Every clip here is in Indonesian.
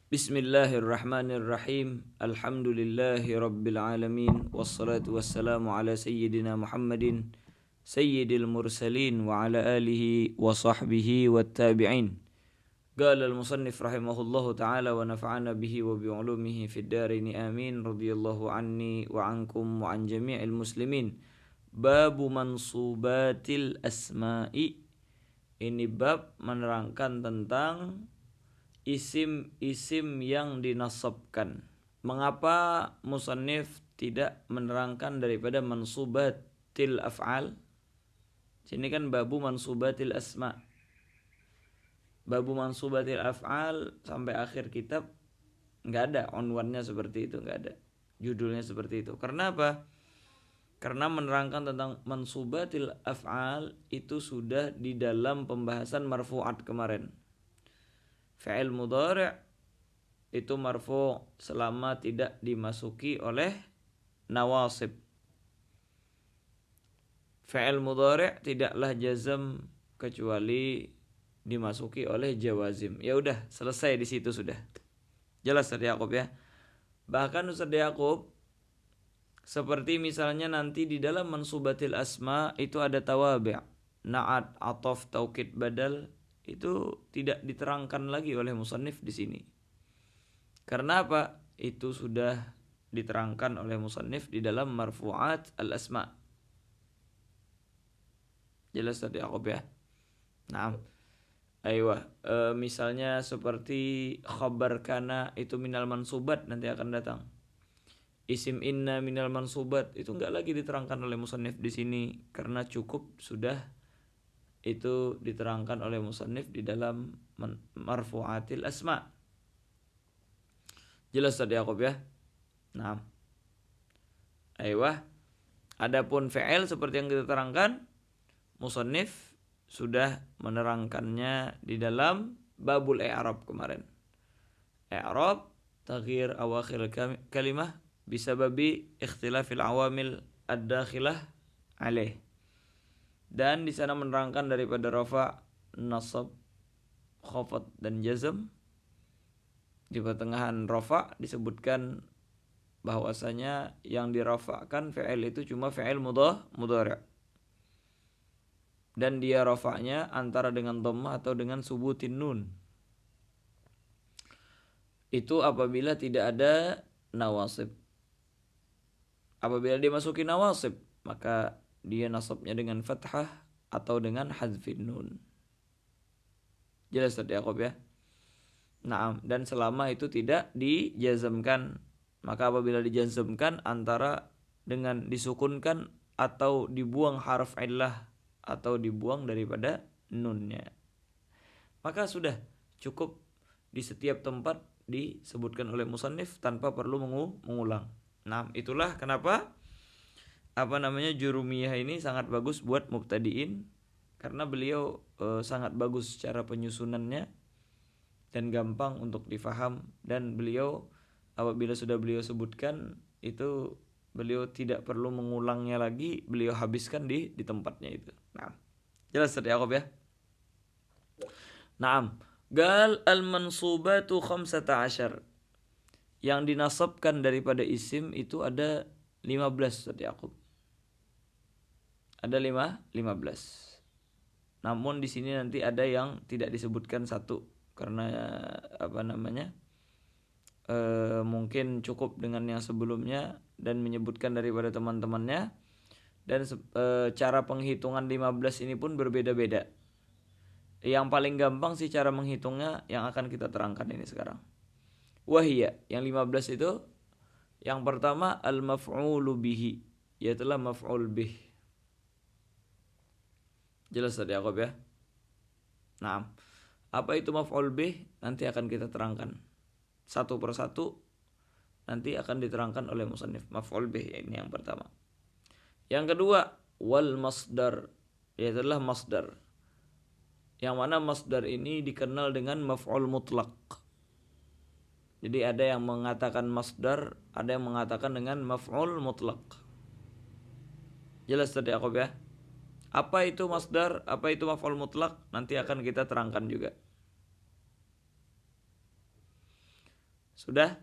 Bismillahirrahmanirrahim. Alhamdulillahi rabbil alamin. Wassalatu wassalamu ala sayyidina Muhammadin sayyidil mursalin wa ala alihi wa sahbihi wattabi'in. Qala al-musannif rahimahullahu ta'ala wa nafa'ana bihi wa bi'ulumihi fid darini amin. Radiyallahu anni wa ankum wa an jami'il muslimin. Babu mansubatil asma'i. Ini bab menerangkan tentang isim-isim yang dinasabkan. Mengapa musannif tidak menerangkan daripada mansubatil af'al? Sini kan babu mansubatil asma. Babu mansubatil af'al sampai akhir kitab enggak ada unwannya seperti itu, enggak ada. Judulnya seperti itu. Karena apa? Karena menerangkan tentang mansubatil af'al itu sudah di dalam pembahasan marfu'at kemarin. Fi'il mudhari' itu marfu' selama tidak dimasuki oleh nawasib. Fi'il mudhari' tidaklah jazm kecuali dimasuki oleh jawazim. Ya udah, selesai di situ sudah. Jelas Ustaz Yaqub ya. Bahkan Ustaz Yaqub seperti misalnya nanti di dalam mansubatil asma itu ada tawabi', na'at, ataf, taukid, badal, itu tidak diterangkan lagi oleh musannif di sini. Karena apa? Itu sudah diterangkan oleh musannif di dalam marfu'at al-asma. Jelas tadi Yaqub ya. Naam. Aywa, misalnya seperti khabar kana itu minal mansubat nanti akan datang. Isim inna minal mansubat itu enggak lagi diterangkan oleh musannif di sini karena cukup sudah itu diterangkan oleh musannif di dalam marfu'atil asma. Jelas tadi Yaqub ya. Nah, aywa. Adapun fi'il seperti yang kita terangkan, musannif sudah menerangkannya di dalam babul i'rab kemarin. I'rab taghyir awakhir kalimah bisababi ikhtilafil awamil ad-dakhilah alaih. Dan di sana menerangkan daripada rafa, nasab, khafat dan jazm. Di pertengahan rafa disebutkan bahwasanya yang dirafa'kan fi'il itu cuma fi'il mudhari'. Dan dia rafa'nya antara dengan dhammah atau dengan subutin nun. Itu apabila tidak ada nawasib. Apabila dimasuki nawasib, maka dia nasabnya dengan fathah atau dengan hadzfin nun. Jelas tadi Yaqub ya. Naam, dan selama itu tidak dijazmkan, maka apabila dijazmkan antara dengan disukunkan atau dibuang harf illah atau dibuang daripada nunnya, maka sudah cukup di setiap tempat disebutkan oleh musannif tanpa perlu mengulang. Nah, itulah kenapa Jurumiyah ini sangat bagus buat mubtadiin karena beliau sangat bagus cara penyusunannya dan gampang untuk difaham, dan beliau apabila sudah beliau sebutkan itu beliau tidak perlu mengulangnya lagi, beliau habiskan di tempatnya itu. Nah, jelas tadi Yaqub ya. Naam, gal al-mansubatu 15. Yang dinasabkan daripada isim itu ada 15 tadi Yaqub. Ada 15. Namun di sini nanti ada yang tidak disebutkan satu karena mungkin cukup dengan yang sebelumnya dan menyebutkan daripada teman-temannya, dan cara penghitungan 15 ini pun berbeda-beda. Yang paling gampang sih cara menghitungnya yang akan kita terangkan ini sekarang. Wahiyya, yang 15 itu yang pertama al-maf'ulu bihi, yaitu maf'ul bih. Jelas tadi Yaqub ya. Nah, apa itu maf'ul bih? Nanti akan kita terangkan satu persatu, nanti akan diterangkan oleh musannif. Maf'ul bih ini yang pertama. Yang kedua wal masdar, yaitu masdar. Yang mana masdar ini dikenal dengan maf'ul mutlaq. Jadi ada yang mengatakan masdar, ada yang mengatakan dengan maf'ul mutlaq. Jelas tadi Yaqub ya. Apa itu masdar, apa itu maf'ul mutlaq, nanti akan kita terangkan juga. Sudah?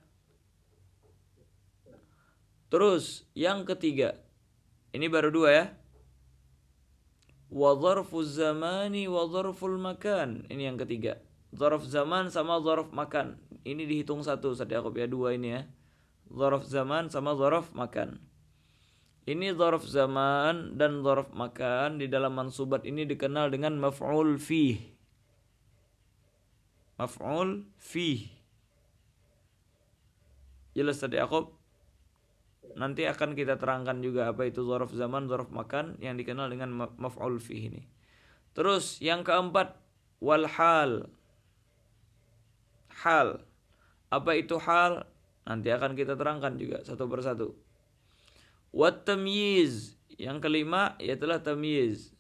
Terus yang ketiga. Ini baru 2 ya. Wa dzarfuz zamani wa dzarful makan. Ini yang ketiga. Dzarf zaman sama dzarf makan. Ini dihitung satu Ustaz Yaqub ya, 2 ini ya. Dzarf zaman sama dzarf makan. Ini dzarf zaman dan dzarf makan di dalam mansubat ini dikenal dengan maf'ul fih. Maf'ul fih. Jelas Ustaz Yaqub? Nanti akan kita terangkan juga apa itu dzarf zaman, dzarf makan yang dikenal dengan maf'ul fih ini. Terus yang keempat, wal hal. Hal. Apa itu hal? Nanti akan kita terangkan juga satu persatu. Wat tamyiz. Yang kelima ialah tamyiz.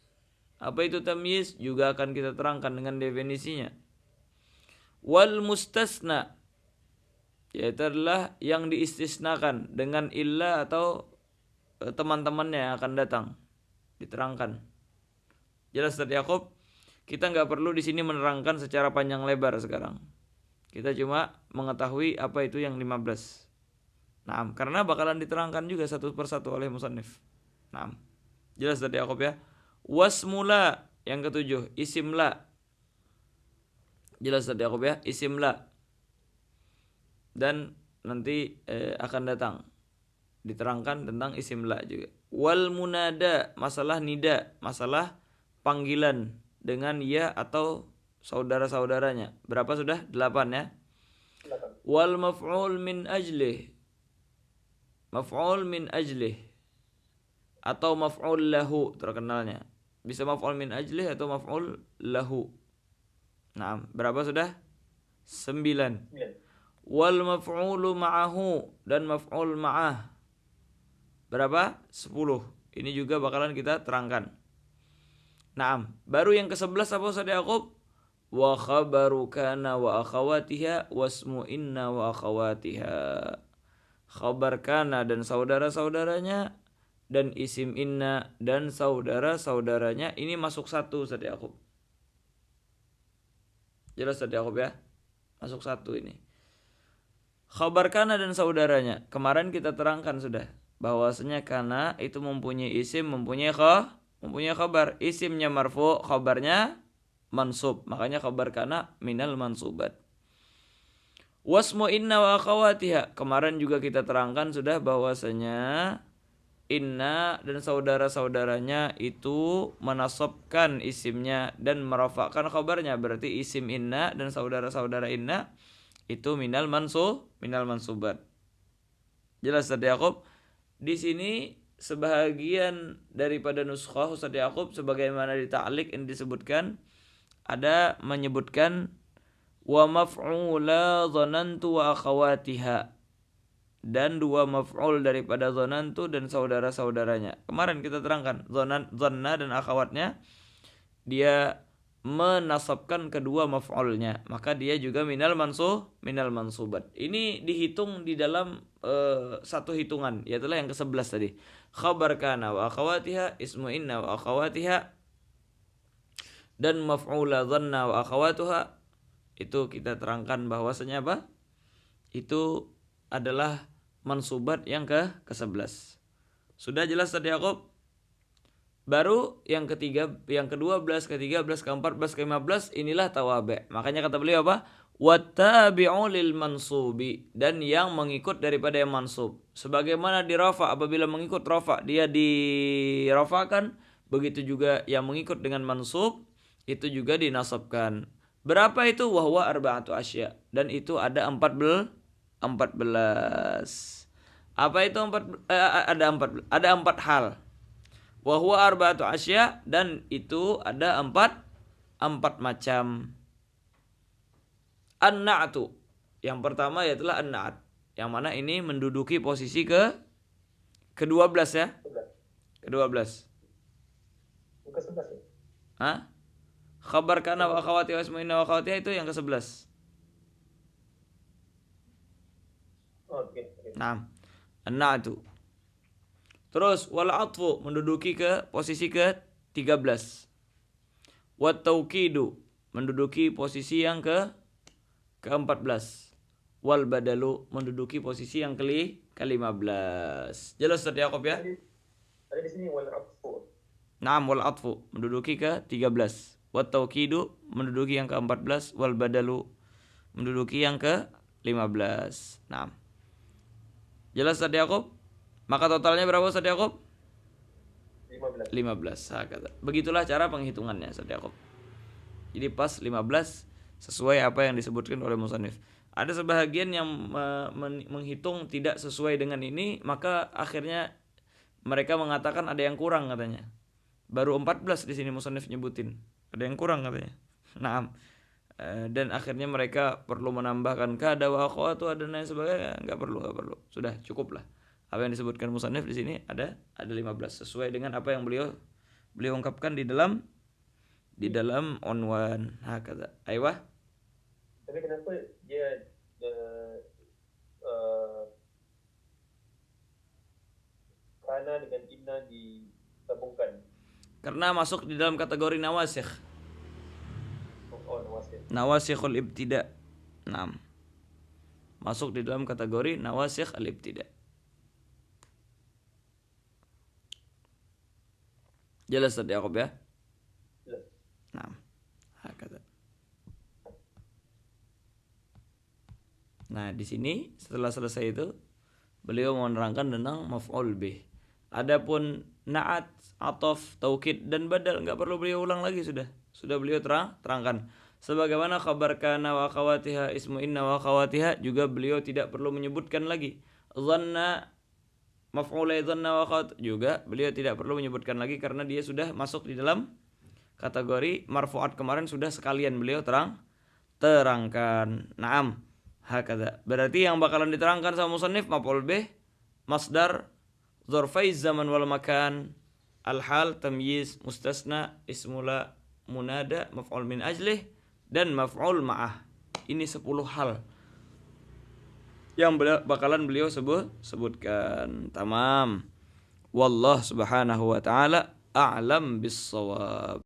Apa itu tamyiz? Juga akan kita terangkan dengan definisinya. Wal mustasna. Yaitu adalah yang diistisnakan dengan illa atau teman-temannya yang akan datang. Diterangkan. Jelas Ustaz Yaqub? Kita nggak perlu di sini menerangkan secara panjang lebar sekarang. Kita cuma mengetahui apa itu yang 15. Nah, karena bakalan diterangkan juga satu persatu oleh musannif. Nah, jelas Ustaz Yaqub ya? Wasmula yang ketujuh, isim la. Jelas Ustaz Yaqub ya? Isim la. Dan nanti akan datang diterangkan tentang isim la juga. Wal munada, masalah nida, masalah panggilan dengan ya atau saudara-saudaranya. Berapa sudah? 8 ya. 8. Wal maf'ul min ajlih. Maf'ul min ajlih atau maf'ul lahu terkenalnya. Bisa maf'ul min ajlih atau maf'ul lahu. Nah, berapa sudah? 9. Wal maf'ulu ma'ahu dan maf'ul ma'ah. Berapa? 10. Ini juga bakalan kita terangkan. Naam, baru yang ke-11 apa Ustaz Yaqub? Wa khabaru kana wa akhawatiha wasmu inna wa akhawatiha. Khabar kana dan saudara-saudaranya dan isim inna dan saudara-saudaranya ini masuk satu Ustaz Yaqub. Jelas Ustaz Yaqub ya? Masuk satu ini. Khabar kana dan saudaranya. Kemarin kita terangkan sudah bahwasanya kana itu mempunyai isim, mempunyai khabar. Isimnya marfu, khabarnya mansub. Makanya khabar kana minal mansubat. Wasmu inna wa akhawatiha. Kemarin juga kita terangkan sudah bahwasanya inna dan saudara-saudaranya itu menasabkan isimnya dan merafakkan khabarnya. Berarti isim inna dan saudara-saudara inna itu minal mansubat. Jelas Ustaz Yaqub? Di sini sebahagian daripada nuskhah Ustaz Yaqub sebagaimana di ta'liq yang disebutkan ada menyebutkan wa maf'ula dhanantu wa akhawatiha dan 2 maf'ul daripada dhanantu dan saudara-saudaranya. Kemarin kita terangkan dhanna dan akhawatnya dia menasabkan kedua maf'ulnya, maka dia juga minal mansubat. Ini dihitung di dalam satu hitungan, yaitu yang ke-11 tadi. Khabar kana wa akhawatiha, ismu inna wa akhawatiha, dan maf'ula dhanna wa akhawatuha. Itu kita terangkan bahwasanya apa? Itu adalah mansubat yang ke-11. Sudah jelas tadi Yaqub? Baru yang ketiga, yang ke-12, ke-13, ke-14, ke-15 inilah tawabi'. Makanya kata beliau apa? Wattabi'u lil mansubi, dan yang mengikut daripada yang mansub. Sebagaimana di rafa, apabila mengikut rafa dia dirafakan, begitu juga yang mengikut dengan mansub itu juga dinasabkan. Berapa itu? Wahwa arba'atu asya, dan itu ada 14. Apa itu 4? Ada 4 hal. Wa huwa arba'atu asya, dan itu ada 4 macam. An-na'tu. Yang pertama yaitulah an-na'at. Yang mana ini menduduki posisi ke-12 ya. Ke-12. Ke-11 ya? Hah? Khabar kana wa akhawati wa ismu inna wa akhawatiha itu yang ke-11. Oke. Nah, an-na'tu. Terus wal atfu menduduki ke posisi ke-13. Wat taukidu menduduki posisi yang ke-14. wal badalu menduduki posisi yang ke-15. Jelas Ustaz Yaqub ya? Ada di sini wal atfu. Naam, wal atfu menduduki ke-13. Wat taukidu menduduki yang ke-14, wal badalu menduduki yang ke-15. Naam. Jelas Ustaz Yaqub? Maka totalnya berapa Ustaz Yaqub? 15. 15. Begitulah cara penghitungannya Ustaz Yaqub. Jadi pas 15 sesuai apa yang disebutkan oleh musannif. Ada sebahagian yang menghitung tidak sesuai dengan ini, maka akhirnya mereka mengatakan ada yang kurang katanya. Baru 14 di sini musannif nyebutin. Ada yang kurang katanya. Naam. Dan akhirnya mereka perlu menambahkan kada wa akhwatu dan lain sebagainya. Enggak perlu. Sudah cukup lah. Apa yang disebutkan musannif di sini ada 15 sesuai dengan apa yang beliau ungkapkan di dalam unwan. Hakadha. Aywa. Tapi kenapa dia kana dengan inna digabungkan? Karena masuk di dalam kategori nawasikh. Oh, nawasikh. Nawasikhul ibtida. Naam. Masuk di dalam kategori nawasikh al-ibtida. Jelas Ustaz Yaqub ya? Jelas. Naam. Hakadha. Nah, di sini setelah selesai itu beliau menerangkan tentang maf'ul bih. Adapun na'at, ataf, taukid dan badal enggak perlu beliau ulang lagi sudah. Sudah beliau terangkan. Sebagaimana khabar kana wa akhawatiha ismu inna wa akhawatiha juga beliau tidak perlu menyebutkan lagi. Dhanna maf'ulai dhanna wa akhawat juga beliau tidak perlu menyebutkan lagi karena dia sudah masuk di dalam kategori marfu'at kemarin sudah sekalian beliau terangkan. Naam. Hakadha. Berarti yang bakalan diterangkan sama musannif maf'ul bih, masdar, dzarfai zaman wal makan, al-hal, tamyiz, mustasna, ismula, munada, maf'ul min ajlih dan maf'ul ma'ah. Ini 10 hal yang bakalan beliau sebutkan. Tamam. Wallah subhanahu wa ta'ala a'lam bis-shawab.